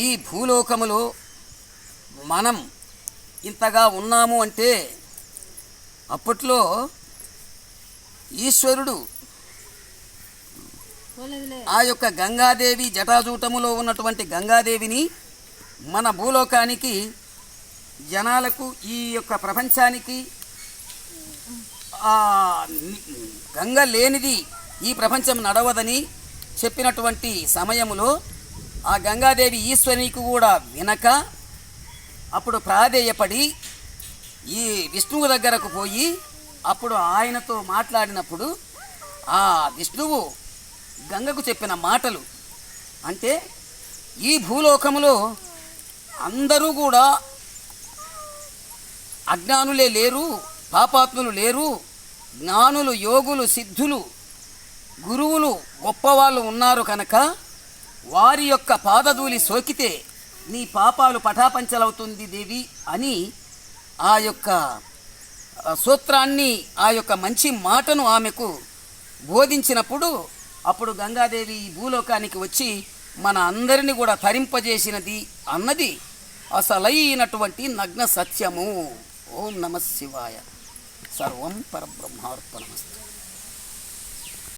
ఈ భూలోకములో మనం ఇంతగా ఉన్నాము అంటే అప్పట్లో ఈశ్వరుడు ఆ యొక్క గంగాదేవి జటాజూటములో ఉన్నటువంటి గంగాదేవిని మన భూలోకానికి జనాలకు ఈ యొక్క ప్రపంచానికి గంగ లేనిది ఈ ప్రపంచం నడవదని చెప్పినటువంటి సమయములో ఆ గంగాదేవి ఈశ్వరునికి కూడా వినక అప్పుడు ప్రాధేయపడి ఈ విష్ణువు దగ్గరకు పోయి అప్పుడు ఆయనతో మాట్లాడినప్పుడు ఆ విష్ణువు గంగకు చెప్పిన మాటలు అంటే ఈ భూలోకములో అందరూ కూడా అజ్ఞానులే లేరు, పాపాత్ములు లేరు, జ్ఞానులు, యోగులు, సిద్ధులు, గురువులు, గొప్పవాళ్ళు ఉన్నారు కనుక వారి యొక్క పాదధూళి సోకితే నీ పాపాలు పటాపంచలవుతుంది దేవి అని ఆ యొక్క సూత్రాన్ని, ఆ యొక్క మంచి మాటను ఆమెకు బోధించినప్పుడు అప్పుడు గంగాదేవి ఈ భూలోకానికి వచ్చి మన అందరినీ కూడా తరింపజేసినది అన్నది అసలైనటువంటి నగ్న సత్యము. ఓం నమః శివాయ. సర్వం పరబ్రహ్మార్పణమస్తు.